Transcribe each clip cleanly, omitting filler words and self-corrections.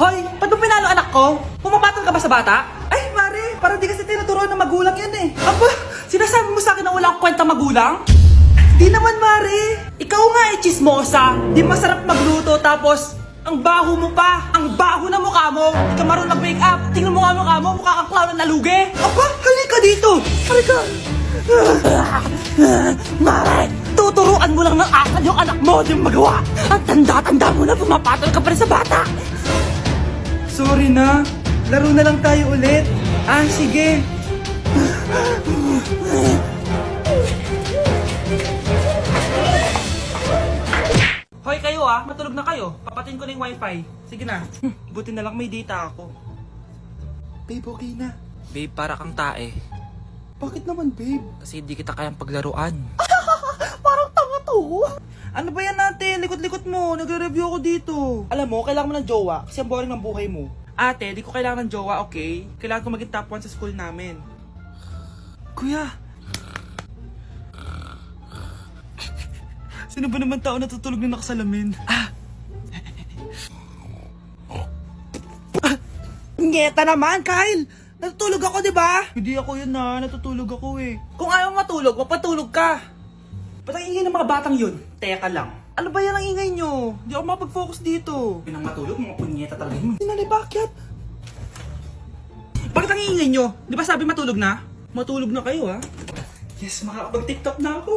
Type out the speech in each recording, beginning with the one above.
Hoy, ba't mo pinalo anak ko? Pumapatol ka ba sa bata? Ay, Mare, parang di kasi tinuturuan ng magulang yan eh. Aba, sinasabi mo sa akin na wala akong kwenta magulang? Di naman, Mare. Ikaw nga eh, chismosa. Di masarap magluto tapos ang baho mo pa. Ang baho na mukha mo. Di ka marunong mag-make-up. Tingnan mo nga mukha mo. Mukha kang clown na nalugi. Aba, halika dito. Halika. Mare, tuturuan mo lang ng asal yung anak mo. Di mo magawa. Ang tanda-tanda mo na pumapatol ka pa rin sa bata. Sorry na. Laro na lang tayo ulit. Ah, sige. Hoy kayo matulog na kayo. Papatin ko na yung wifi. Sige na. Buti na lang may data ako. Babe, okay na. Babe, para kang tae. Bakit naman, babe? Kasi di kita kayang paglaruan. Parang tanga to. Ano ba yan natin? Likot-likot mo. Nagre-review ako dito. Alam mo, kailangan mo ng jowa kasi ang boring ng buhay mo. Ate, di ko kailangan ng jowa, okay? Kailangan ko maging top 1 sa school namin. Kuya! Sino ba naman tao natutulog na nakasalamin? Ngeta naman, Kyle! Natutulog ako, di ba? Hindi ako yun natutulog ako eh. Kung ayaw matulog, mapatulog ka. Ba't ang ingay ng mga batang yun? Teka lang. Ano ba yan ang ingay nyo? Di ako mapag-focus dito. Pinang matulog, mga punyeta talaga yun. Sinali, bakit? Bakit ang ingay nyo? Di ba sabi matulog na? Matulog na kayo Yes, makakapag-tiktok na ako.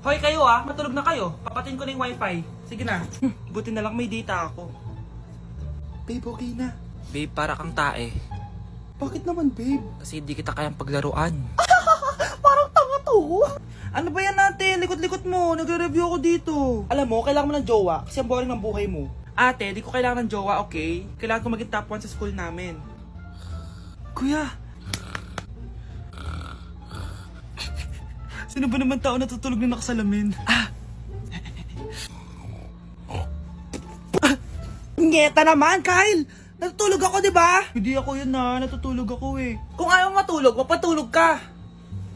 Hoy kayo matulog na kayo. Papatin ko na yung wifi. Sige na. Buti na lang may data ako. Babe, okay na. Babe, para kang tae. Bakit naman, babe? Kasi di kita kayang paglaruan. Parang tanga to. Ano ba yan natin? Likot-likot mo. Nagre-review ako dito. Alam mo, kailangan mo ng jowa kasi ang boring ng buhay mo. Ate, di ko kailangan ng jowa, okay? Kailangan ko maging top 1 sa school namin. Kuya! Sino ba naman tao natutulog na nakasalamin? Ngeta naman, Kyle! Natutulog ako, di ba? Hindi ako yun natutulog ako eh. Kung ayaw matulog, mapatulog ka.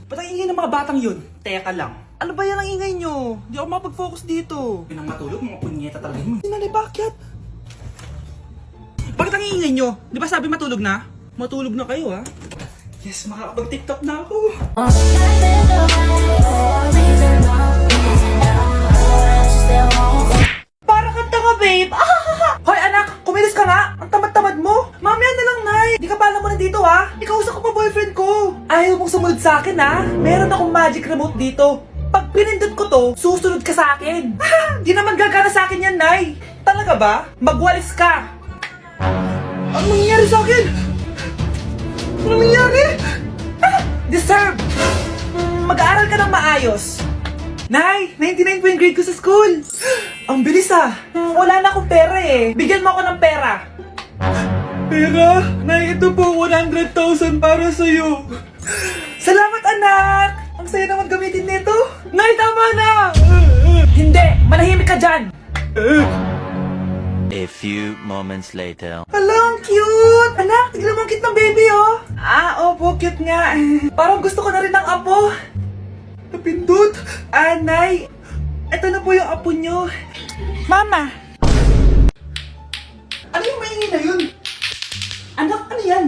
Ba't ang ingay ng mga batang yun? Teka lang. Ano ba yan ang ingay nyo? Hindi ako mapag-focus dito. Pinang matulog, mga punyeta talaga yun. Sinali, bakit? Bakit ang ingay nyo? Di ba sabi matulog na? Matulog na kayo Yes, makakapag-tiktok na ako. Para kang tanga, babe. Hoy anak, kumilos ka nga. Ang tamad-tamad mo. Mamaya na lang, Nay. Di ka pala mo na dito Ikausap ko pa boyfriend ko. Ayaw mong sumunod sa akin Meron akong magic remote dito. Pag pinindot ko to, susunod ka sa akin. Di naman gagana sa akin yan, Nay. Talaga ba? Magwalis ka. Ano nangyayari sa akin? Ano nangyayari? Deserve. Mag-aaral ka ng maayos. Nay, 99 po yung grade ko sa school. Ang bilis Wala na akong pera eh. Bigyan mo ako ng pera. Pera? Nay, ito po 100,000 para sa'yo. Salamat, anak. Ang saya naman gamitin nito. Nay, tama na. Hindi, manahimik ka dyan. A few moments later. Hala, ang cute! Anak, tignan mo ang cute ng baby, opo, cute nga. Parang gusto ko na rin ng apo. Napindot! Nay, eto na po yung apo nyo. Mama! Ano yung maingay na yun? Anak, ano yan?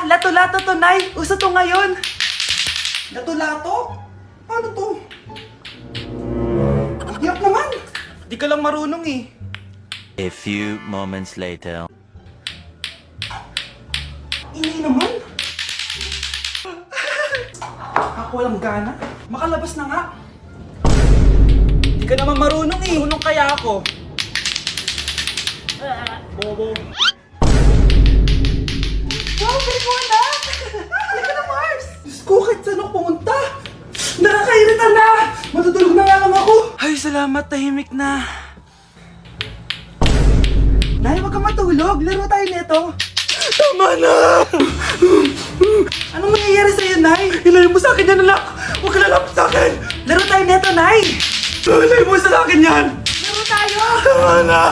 Lato-lato to, Nay. Uso to ngayon. Lato-lato? Ano to? Yak naman! Di ka lang marunong A few moments later. Ingay naman. Ako walang gana. Makalabas na nga. Di ka naman marunong Marunong kaya ako. Bobo. Wow, galing mo anak! Halika na, Mars! Diyos ko, kahit saan ako pumunta. Nakakairita na! Matutulog na nga lang ako. Ay, salamat, tahimik na. Nay, wag kang matulog. Laro tayo nito. Tama na! Anong mangyayari sa'yo, Nay? Ilayo mo sa akin yan, anak! Huwag ka lalapit sa akin! Laro tayo neto, Nay! Ilayo mo sa akin yan! Laro tayo! Tama na!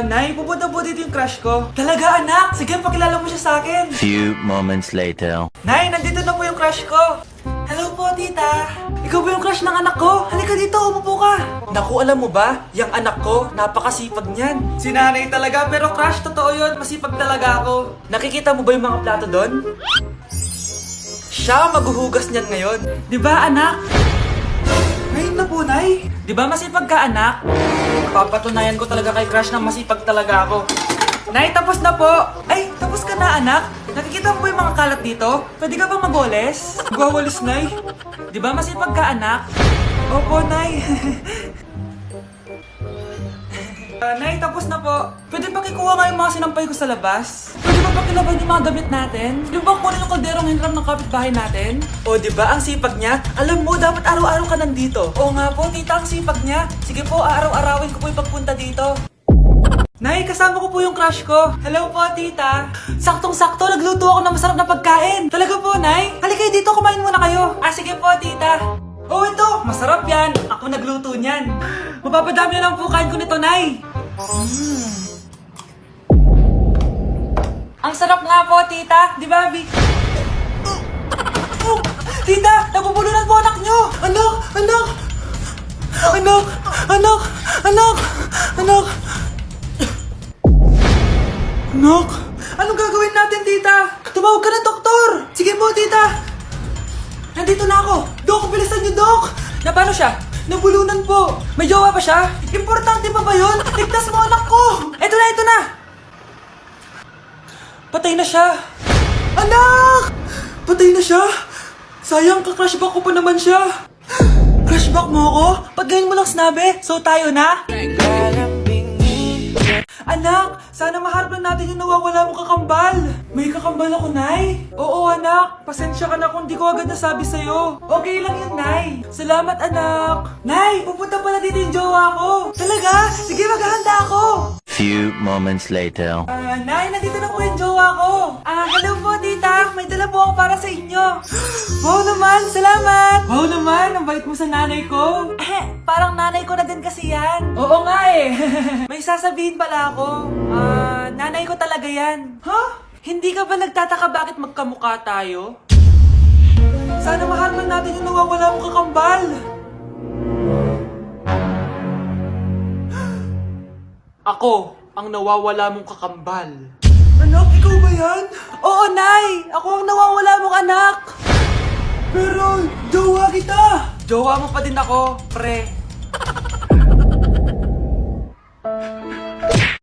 Nay, pupunta po dito yung crush ko. Talaga, anak? Sige, pakilala mo siya sa akin. Few moments later. Nay, nandito na po yung crush ko. Hello po, tita. Ikaw ba yung crush ng anak ko? Halika dito, umupo ka. Naku, alam mo ba? Yung anak ko, napakasipag niyan. Si nanay talaga, pero crush, totoo yun. Masipag talaga ako. Nakikita mo ba yung mga plato doon? Siya maghuhugas niyan ngayon. Di ba, anak? Ngayon na po, Nay. Di ba masipag ka, anak? Papatunayan ko talaga kay crush na masipag talaga ako. Nay, tapos na po. Ay, tapos ka na, anak. Nakikita mo ba yung mga kalat dito? Pwede ka bang magwalis? Magwawalis, Nay. Di ba masipag ka, anak? Opo, Nay. Nay, tapos na po. Pwede pa kikuha nga yung mga sinampay ko sa labas? Pwede ba pakilaban yung mga damit natin? Di ba kunin yung kalderong hinram ng kapitbahay natin? O, di ba ang sipag niya? Alam mo, dapat araw-araw ka nandito. Oo nga po, tita, ang sipag niya. Sige po, araw-arawin ko po yung pagpunta dito. Nay, kasama ko po yung crush ko. Hello po, tita. Saktong-sakto, nagluto ako ng masarap na pagkain. Talaga po, Nay? Halika dito, kumain muna kayo. Ah, sige po, tita. Oh, ito, masarap yan. Ako nagluto niyan. Mapapadami na lang po kain ko nito, Nay. Ang sarap nga po, tita. Di ba, Vic? Tita, nabubulunan po anak nyo. Anak, anak. Anak, anak, anak, anak. Anak, anong gagawin natin, tita? Tumawag ka ng doktor. Sige po, tita. Nandito na ako. Dok, bilisan niyo, Dok. Na paano siya? Nabulunan po. May jowa pa siya? Importante pa ba yun? Ligtas mo anak ko. Ito na, ito na. Patay na siya. Anak! Patay na siya. Sayang, ka-crushback ko pa naman siya. Crushback mo ako? Pag ganyan mo lang sinabi, so tayo na? Anak, sana maharap lang natin yung nawawala mong kakambal. May kakambal ako, Nay. Oo, anak. Pasensya ka na kung di ko agad nasabi sa'yo. Okay lang yun, Nay. Salamat, anak. Nay, pupunta pala dito yung jowa ko. Talaga? Sige, maghahanda ako. Few moments later. Nay, nandito na po yung jowa ko. Hello po, tita. May dala po ako para sa inyo. Wow naman, salamat. Wow naman, ang bait mo sa nanay ko. Parang nanay ko na din kasi yan. Oo nga eh. May sasabihin pala ako. Nanay ko talaga yan. Ha? Hindi ka ba nagtataka bakit magkamukha tayo? Sana mahal man natin yung nawawala mong kakambal. Ako, ang nawawala mong kakambal. Anak, ikaw ba yan? Oo, Nay! Ako ang nawawala mong anak! Pero, jowa kita! Jowa mo pa din ako, pre.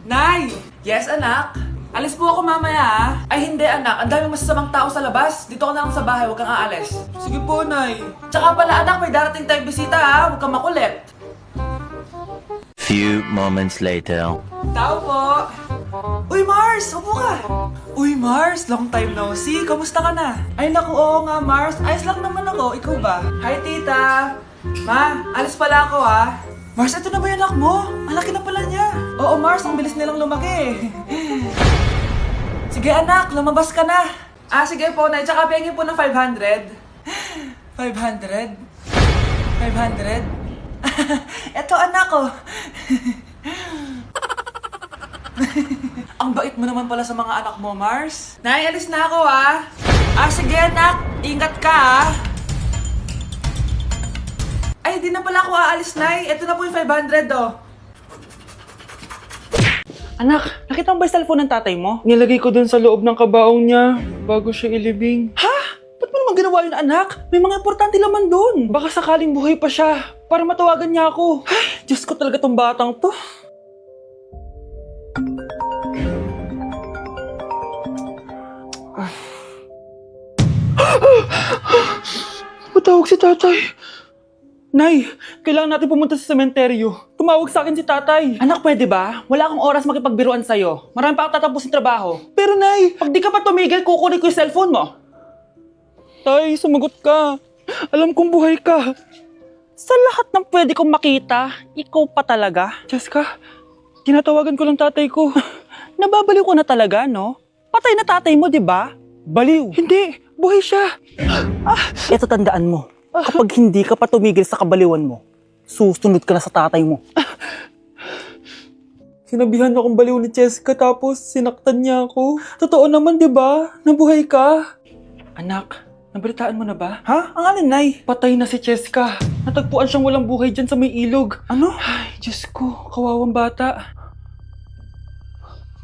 Nay! Yes, anak? Alis po ako mamaya, ah. Ay, hindi, anak. Ang daming masasamang tao sa labas. Dito ka na lang sa bahay. Huwag kang aalis. Sige po, Nay. Tsaka pala, anak, may darating tayong bisita, ha? Huwag kang makulit. Few moments later. Tao po. Uy, Mars! Upo ka! Uy, Mars! Long time no see. Kamusta ka na? Ay, naku, oo nga, Mars. Ayos lang naman ako. Ikaw ba? Hi, tita. Ma, alis pala ako, ha? Mars, ito na ba yung anak mo? Ang laki na pala niya. Oo, Mars. Ang bilis nilang lumaki. Sige, anak. Lumabas ka na. Sige po, Nay. Tsaka pengin po ng 500. 500? 500? Eto, anak ko. Ang bait mo naman pala sa mga anak mo, Mars. Nay, alis na ako, ha? Sige, anak. Ingat ka, ha? Ay, di na pala ako aalis, Nay. Ito na po yung 500, oh. Anak, nakita mo ba yung cellphone ng tatay mo? Nilagay ko dun sa loob ng kabaong niya bago siya ilibing. Ha? Ba't mo naman ginawa yun, anak? May mga importante laman dun. Baka sakaling buhay pa siya para matawagan niya ako. Ay, Diyos ko talaga tong batang to. Patawag si tatay. Nay, kailangan natin pumunta sa sementeryo. Tumawag sa akin si tatay. Anak, pwede ba? Wala akong oras makipagbiruan sa'yo. Marami pa ako tatapusin trabaho. Pero Nay, Pag di ka pa tumigil, kukunin ko yung cellphone mo. tay, sumagot ka. Alam kong buhay ka. Sa lahat ng pwede kong makita, ikaw pa talaga. Jessica, tinatawagan ko lang tatay ko. Nababaliw ko na talaga, no? Patay na tatay mo, di ba? Baliw. Hindi, buhay siya. Ito tandaan mo. Kapag hindi ka pa tumigil sa kabaliwan mo, susunod ka na sa tatay mo. Sinabihan akong baliw ni Jessica tapos sinaktan niya ako. Totoo naman, di ba? Nabuhay ka. Anak, Nabalitaan mo na ba? Ha? Ang alin, Nay? Patay na si Cheska. Natagpuan siyang walang buhay dyan sa may ilog. Ano? Ay, Diyos ko, kawawang bata.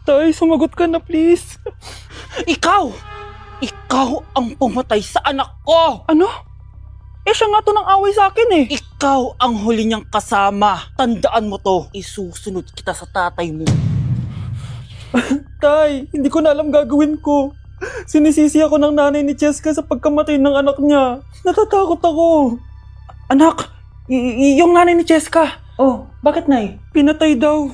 Tay, sumagot ka na please. Ikaw! Ikaw ang pumatay sa anak ko! Ano? Eh siya nga to nang away sa akin eh. Ikaw ang huli niyang kasama. Tandaan mo to. Isusunod kita sa tatay mo. Tay, hindi ko na alam gagawin ko. Sinisisi ako ng nanay ni Cheska sa pagkamatay ng anak niya. Natatakot ako. Anak, yung nanay ni Cheska. Oh, bakit Nay? Pinatay daw.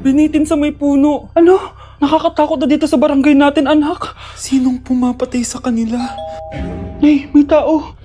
Binitin sa may puno. Ano? Nakakatakot na dito sa barangay natin, anak. Sinong pumapatay sa kanila? Nay, may tao.